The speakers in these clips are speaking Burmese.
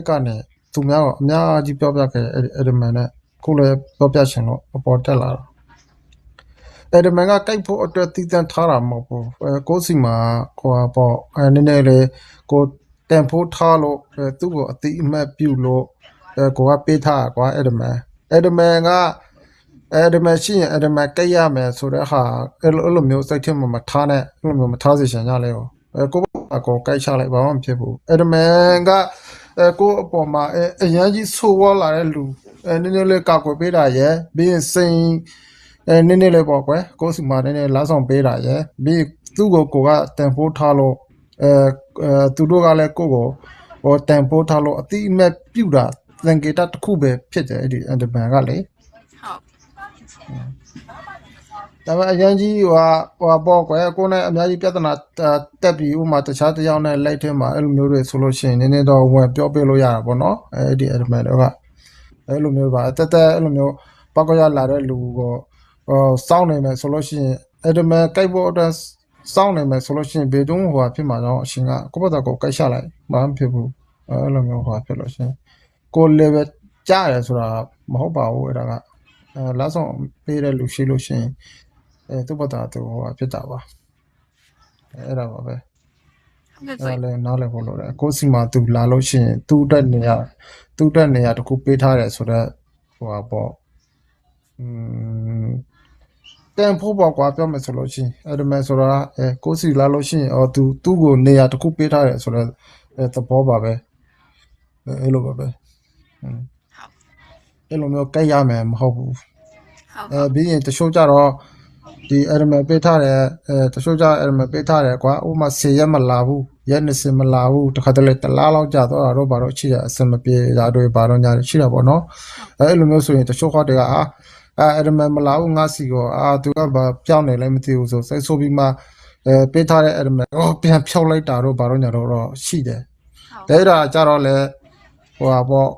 ကနေသူများကအများကြီးပြောပြခဲ့အဲ့ဒီမန်နဲ့ခုလည်းပြောပြချင်လို့အပေါ်တက်လာတာအဲ့ဒီမန်ကကြိုက်ဖို့အတွက်တည်တံ့ထားတာမဟုတ်ဘူးကိုစီမှာဟိုပေါ့နည်းနည်းလေးကိုတန်ဖိုးထားလို့သူ့ကိုအတိအမှတ်ပြုလို့ကိုကပေးထားကွာအဲ့ဒီမန်ကအဲ့ဒီမန်ရှိရင်အဲ့ဒီမန်ကြိုက်ရမယ်ဆိုတဲ့ဟာအဲ့လိုမျိုးစိတ်ထဲမှာမထားနဲ့အဲ့လိုမျိုးမထားစေချင်ကြလဲကိုကြိုက်ချလိုက်ဘာမှမဖြစ်ဘူးအဲ့ဒီမန်ကကိုအပေါ်မှာအရန်ကြီးဆိုးဝါးလာတဲ့လူနည်းနည်းလေးကောက်ွယ်ပေးတာရဲ့ပြီးရင်စိန်နည်းနည်းလေးပေါ့ကွယ်ကိုစီမှာနည်းနည်းလာဆောင်ပေးတာရဲ့ပြီးသူ့ကိုကတန်ဖိုးထားလို့သူတို့ကလည်းကိုဟိုတန်ဖိုးထားလို့အတိအမဲ့ပြုတ်တာသင်္ကေတတစ်ခုပဲဖြစ်တယ်အဲ့ဒီအန်ဒမန်ကလေဒါပေမဲ့အရန်ကြီးဟိုပေါ့ကွယ်ကိုနဲ့အများကြီးပြဿနာတက်ပြီးဥမာတခြားတစ်ယောက်နဲ့လိုက်ထဲမှာအဲ့လိုမျိုးတွေဆိုလို့ရှိရင်နည်းနည်းတော့ဝင်ပြောပြလို့ရတာပေါ့နော်အဲ့ဒီအန်ဒမန်တော့ကအဲ့လိုမျိုးပါတက်အဲ့လိုမျိုးပောက်ကရလာတဲ့လူကိုစောင်းနေမယ်ဆိုလို့ရှိရင်အဲ့ဒီမဲ့ကြိုက်ဖို့အတွက်စောင်းနေမယ်ဆိုလို့ရှိရင်ဘေတုံးဟိုဖြစ်မှာတော့အရှင်ကကိုယ့်ဘက်ကကိုကြိုက်ချလိုက်ဘာမှဖြစ်ဘူးအဲ့လိုမျိုးဟိုဖြစ်လို့ရှိရင်ကို level ကြားရဆိုတာမဟုတ်ပါဘူးအဲ့ဒါကလက်ဆောင်ပေးတဲ့လူရှိလို့ရှိရင်သူ့ဘက်ကသူဟိုဖြစ်တာပါအဲ့ဒါပါပဲအဲ့လည်းနားလည်ဖို့လိုတယ်ကိုစီမှာသူလာလို့ရှိရင်သူ့အတွက်နေရာတစ်ခုပေးထားတယ်ဆိုတော့ဟိုပေါ့တန်ဖို့ပေါ့ကွာပြောမယ်ဆိုလို့ရှိရင်အဲ့ဒါမဲ့ဆိုတာကိုစီလာလို့ရှိရင်သူ့ကိုနေရာတစ်ခုပေးထားတယ်ဆိုတော့သဘောပါပဲအဲ့လိုပါပဲအဲ့လိုမျိုးကြိုက်ရမယ်မဟုတ်ဘူးပြီးရင်တချို့ကြတော့ဒီအဲ့ဒါမဲ့ပေးထားတယ်တချို့ကြအဲ့ဒါမဲ့ပေးထားတယ်ကွာဥမာ10ရက်မလာဘူးရက်20မလာဘူးတခါတလေတလားလောက်ကြာတော့တော့ဘာလို့ရှိရအစမပြေတာတွေဘာတော့ညာရှိတာပေါ့နော်အဲ့လိုမျိုးဆိုရင်တချို့ခေါက်တွေကအဲ့ဒါမဲ့မလာဘူးငါစီကိုသူကဘာပြောင်းနေလဲမသိဘူးဆိုစိတ်ဆိုးပြီးမှပေးထားတဲ့အဲ့ဒါမဲ့ပြန်ဖြောက်လိုက်တာတော့ဘာတော့ညာတော့ရှိတယ်အဲ့ဒါကြတော့လေဟိုပေါ့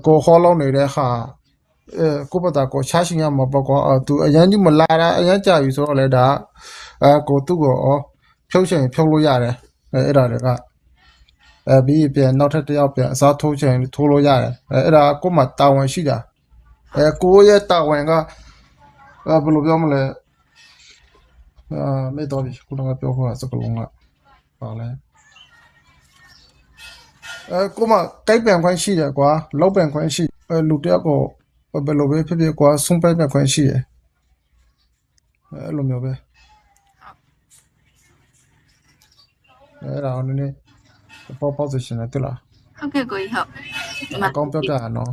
ကိုခေါ်လုံးနေတဲ့ဟာကိုပတာကိုရှားရှင်ရမှာပေါ့ကွာသူအရန်ကြီးမလာတာအရန်ကြာပြီဆိုတော့လေဒါကိုသူ့ကိုဖြုတ်ချင်ဖြုတ်လို့ရတယ်အဲ့ဒါတွေကပြီးပြန်နောက်ထပ်တစ်ယောက်ပြန်အစားထိုးချင်ထိုးလို့ရတယ်အဲ့ဒါကိုမှတာဝန်ရှိတာကိုရဲ့တာဝန်ကဘယ်လိုပြောမလဲไม่တော်ပြီခုနကပြောခွာစကလုံးကပါလဲကိုမှတိုက်ပြန်ခွင့်ရှိတယ်ကွာလောက်ပြန်ခွင့်ရှိလူတယောက်ကိုဘယ်လိုပဲဖြစ်ဖြစ်ကွာဆုံးပိုက်ပြန်ခွင့်ရှိတယ်အဲ့လိုမျိုးပဲအဲ့ဒါနည်းနည်းပေါ် position နဲ့တူလားဟုတ်ကဲ့ကိုကြီးဟုတ်အကောင်းပြောပြတာနော်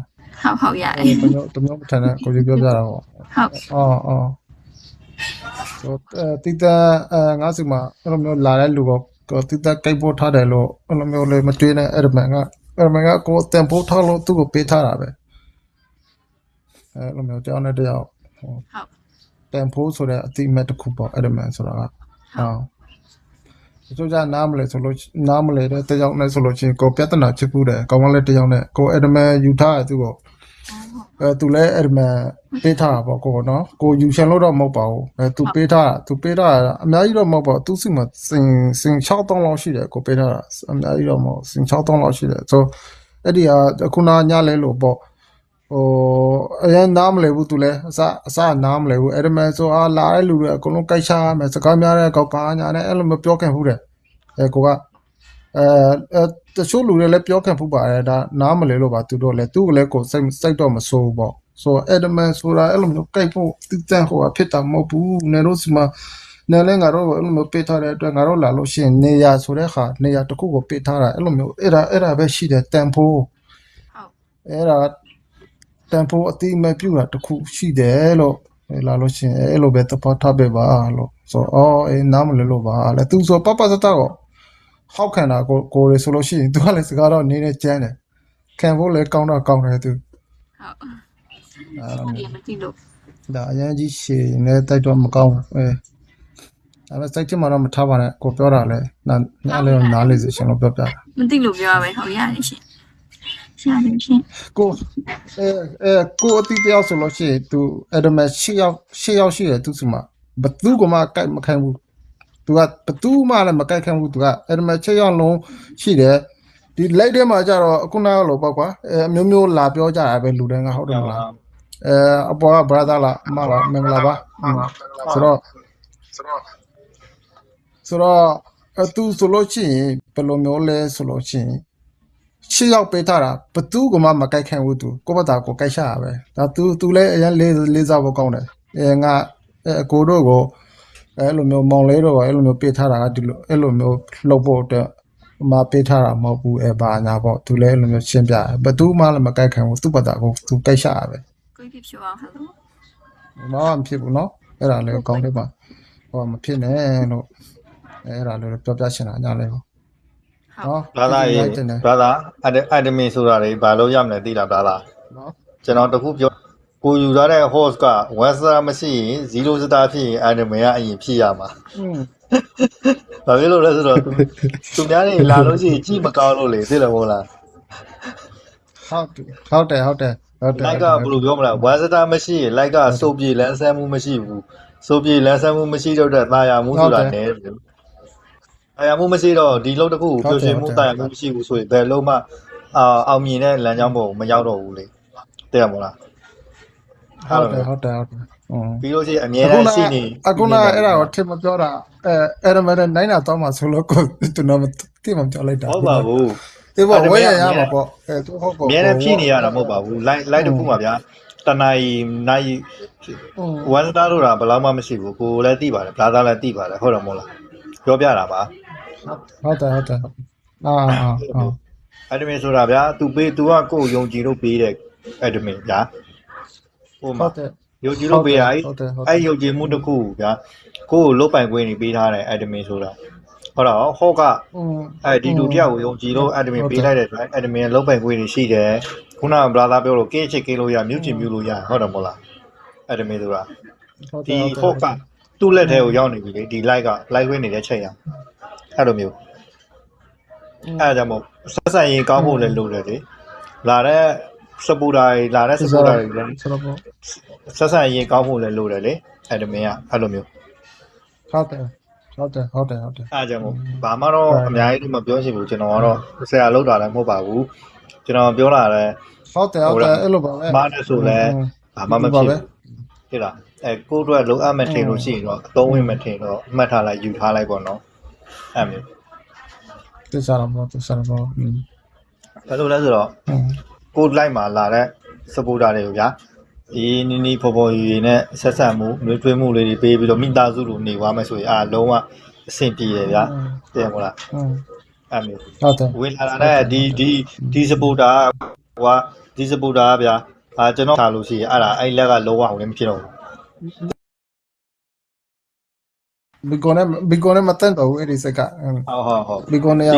ဟုတ်ရတယ်တမျိုးထန်တဲ့ကိုကြီးပြောပြတာပေါ့ဟုတ်ဆိုတိတာငါးစီမှာအဲ့လိုမျိုးလာတဲ့လူကိုတိတာကြိုက်ဖို့ထားတယ်လို့အဲ့လိုမျိုးလေးမတွေးနဲ့အဲ့ဒါမှန်ကကိုတန်ဖို့ထားလို့သူ့ကိုပေးထားတာပဲအဲ့လိုမျိုးတယောက်နဲ့တယောက်ဟုတ်တန်ဖိုးဆိုတဲ့အတိအမှတ်တစ်ခုပေါ့အဲ့ဒါမှန်ဆိုတာကဟုတ်ဆိုကြနားမလဲဆိုလို့နားမလဲတဲ့တယောက်နဲ့ဆိုလို့ချင်းကိုပြဿနာဖြစ်ဘူးတယ်ကောင်းမလဲတယောက်နဲ့ကိုအဲ့ဒါမှန်ယူထားတယ်သူကိုသူလည်းအဲ့ဒါမှန်ပေးထားတာပေါ့ကိုနော်ကိုယူရှင်လို့တော့မဟုတ်ပါဘူးသူပေးထားအများကြီးတော့မဟုတ်ပါဘူးသူစီမှာစင်6000လောက်ရှိတယ်ကိုပေးထားတာအများကြီးတော့မဟုတ်စင်6000လောက်ရှိတယ်ဆိုအဲ့ဒီဟာခုနညလဲလို့ပေါ့အရင်နားမလဲဘူးသူလည်းအစနားမလဲဘူးအဲ့ဒါမှဆိုလာတဲ့လူတွေအကုန်လုံးကြိုက်ချရမယ်စကားများတဲ့ကောက်ကားညာနဲ့အဲ့လိုမပြောခင်ဘူးတဲ့ကိုကတချို့လူတွေလည်းပြောခင်ဖူးပါတယ်ဒါနားမလဲလို့ပါသူတို့လည်းသူ့ကိုလည်းကိုစိတ်တော့မဆိုးဘူးပေါ့ဆိုအဲ့ဒါမှဆိုတာအဲ့လိုမျိုးကြိုက်ဖို့တိတန်ဟိုဖြစ်တာမဟုတ်ဘူးနေလို့စီမှာနေလဲငါတို့အဲ့လိုမျိုးပေးထားတဲ့အတွက်ငါတို့လာလို့ရှိရင်နေရဆိုတဲ့ဟာနေရတစ်ခုကိုပေးထားတာအဲ့လိုမျိုးအဲ့ဒါပဲရှိတယ်တန်ဖိုးအဲ့ဒါတန်ဖိုးအတိအမဲ့ပြုတာတစ်ခုရှိတယ်လို့လာလို့ရှိရင်အဲ့လိုပဲသဘောထားပေးပါလို့ဆိုနားမလဲလို့ပါလေသူဆိုပပစတာကိုဟောက်ခံတာကိုရဆိုလို့ရှိရင်သူကလည်းစကားတော့နေနေကျန်းတယ်ခံဖို့လည်းကောင်းတော့ကောင်းတယ်သူဟုတ်မကြည့်လို့ဒါအရင်ကြီးရှည်နေတိုက်တော့မကောင်းဘူးအဲ့ဒါစိတ်ချမှာတော့မထားပါနဲ့ကိုပြောတာလဲနားလဲနားလေစေရှင်လို့ပြောပြတာမသိလို့ပြောရပဲဟုတ်ရတယ်ရှင်ရတယ်ရှင်ကိုအတိတယောက်ဆိုလို့ရှိရင်သူအဲ့ဒါမဲ့6ယောက်ရှိတယ်သူစီမှာဘသူကမှကြိုက်မခံဘူးသူကဘသူမှလည်းမကြိုက်ခံဘူးသူကအဲ့ဒါမဲ့6ယောက်လုံးရှိတယ် ဒီလိုက်ထဲမှာကြတော့အခုနကလို့ပေါ့ကွာအမျိုးမျိုးလာပြောကြတာပဲလူတိုင်းကဟုတ်တယ်မလားအပေါ်က brother လားအမလားမင်္ဂလာပါဆိုတော့သူဆိုလို့ရှိရင်ဘယ်လိုမျိုးလဲဆိုလို့ရှိရင်ရှေ့ရောက်ပေးထားတာဘသူကမှမကြိုက်ခံဘူးသူကိုယ့်ဘာသာကိုကြိုက်ရှာရပဲဒါသူလည်းအရင်လေးစားဖို့ကောင်းတယ်ငါကိုတို့ကိုအဲ့လိုမျိုးမောင်လေးတော့အဲ့လိုမျိုးပေးထားတာကဒီလိုအဲ့လိုမျိုးလှုပ်ဖို့အတွက်မပေးထားတာမဟုတ်ဘူးဘာညာပေါ့သူလည်းအဲ့လိုမျိုးရှင်းပြဘသူမှလည်းမကြိုက်ခံဘူးသူ့ဘာသာကိုသူကြိုက်ရှာရပဲ ကိုပြဖြစ်အောင်ဟယ်လို မဖြစ်ဘူးနော်အဲ့ဒါလည်းကောင်းတယ်ပါဟောမဖြစ်နဲ့လို့အဲ့ဒါလည်းပြောပြချင်တာညာလည်းနော် ဘာသာရေးဘာသာအဒမင်ဆိုတာတွေဘာလို့ရမလဲသိလားဘာသာ နော် ကျွန်တော်တခုပြောကိုယူထားတဲ့ host က one star မရှိရင်0 star ဖြစ်ရင်အဒမင်ကအရင်ဖြစ်ရမှာဘာဖြစ်လို့လဲဆိုတော့သူများတွေလာလို့ရှိရင်ကြည့်မကောင်းလို့လေသိတယ်မဟုတ်လား ဟုတ်တယ် like ကဘယ်လိုပြောမလဲ one star မရှိရင် like ကစိုးပြေလန်းဆန်းမှုမရှိဘူးစိုးပြေလန်းဆန်းမှုမရှိတော့တဲ့တာယာမှုဆိုတာနည်းတယ်တာယာမှုမရှိတော့ဒီလောက်တစ်ခုကိုပြောရှင်မှုတာယာမှုမရှိဘူးဆိုရင်ဘယ်လုံးမှအောင်မြင်တဲ့လမ်းကြောင်းပေါ်ကိုမရောက်တော့ဘူးလေသိရမလား ဟုတ်တယ်ပြီးလို့ရှိရင်အမြဲတမ်းရှိနေ အခုနအဲ့ဒါကိုထင်မပြောတာအဲ့ဒါမဲ့နိုင်တာတော့မှဆိုလို့ကိုသူတော့တိမပြောလိုက်တာ ဟုတ်ပါဘူး ဒီဘောဝဲရမှာပေါ့သူဟုတ်ပေါ့ အမြဲတမ်းဖြစ်နေရတာမဟုတ်ပါဘူး like တစ်ခုမှာဗျာတနိုင်one star လို့တာဘယ်လောက်မှမရှိဘူးကိုလည်းသိပါတယ် blazer လည်းသိပါတယ်ဟုတ်တယ်မဟုတ်လားပြောပြတာပါ ဟုတ်တယ်admin ဆိုတာဗျာ तू ကကိုယ်ယုံကြည်လို့ပေးတဲ့ admin ဗျာဟိုမှာယုံကြည်လို့ပေးရအဲ့ယုံကြည်မှုတစ်ခုဗျာကိုယ်လုတ်ပိုင်ခွင့်နေပေးထားတဲ့ admin ဆိုတာဟုတ်တော့ဟော့ကဒီလူတယောက်ကိုယုံကြည်လို့ admin ပေးလိုက်တဲ့အတွက် admin လုတ်ပိုင်ခွင့်နေရှိတယ်ခုနက brother ပြောလို့ကင်းချစ်ကင်းလို့ရမြုပ်ချင်မြုပ်လို့ရဟုတ်တယ်မဟုတ်လား admin ဆိုတာဒီဟော့ကသူ့လက်ထဲကိုရောက်နေပြီလေဒီ like ခွင့်နေတဲ့ချိန်ရအဲ့လိုမျိုးအဲ့ဒါကြောင့်မို့ဆက်ဆံရေးကောင်းဖို့လည်းလိုတယ်လေလာတဲ့ supporter တွေလည်းဆက်ဆံရေးကောင်းဖို့လည်းလိုတယ်လေ admin ကအဲ့လိုမျိုး ဟုတ်တယ်အဲ့ဒါကြောင့်မို့ဘာမှတော့အများကြီးမပြောချင်ဘူးကျွန်တော်ကတော့ဆရာလောက်တာလည်းမဟုတ်ပါဘူးကျွန်တော်ပြောတာလည်း ဟုတ်တယ်အဲ့လိုပါပဲ မားတယ်ဆိုလည်းဘာမှမဖြစ်ဘူးဟုတ်လားကိုယ့်အတွက်လိုအပ်မှထင်လို့ရှိရင်တော့အသုံးဝင်မှထင်တော့အမှတ်ထားလိုက်ယူထားလိုက်ပေါ့နော်အဲ့မျိုး တခြားတော့ဘယ်လိုလဲဆိုတော့ကိုလိုက်မှာလာတဲ့ supporter တွေကိုဗျာဒီနီဖော်ဖော်ယူယူနဲ့ဆက်ဆက်မှုမျိုးထွေးမှုလေးတွေပေးပြီးတော့မိသားစုလိုနေသွားမယ်ဆိုရင်လုံးဝအဆင်ပြေတယ်ဗျာသိရမလားအဲ့မျိုး ဟုတ်တယ် ဝင်လာတဲ့ဒီ supporter ဟိုကဒီ supporter ဗျာကျွန်တော်ထားလို့ရှိရင်အဲ့လက်ကလုံးဝအောင်လည်းမဖြစ်တော့ဘူး ဘီကောနဲ့မတန်တော့အဲ့ဒီစက ဟုတ် ဘီကောနဲ့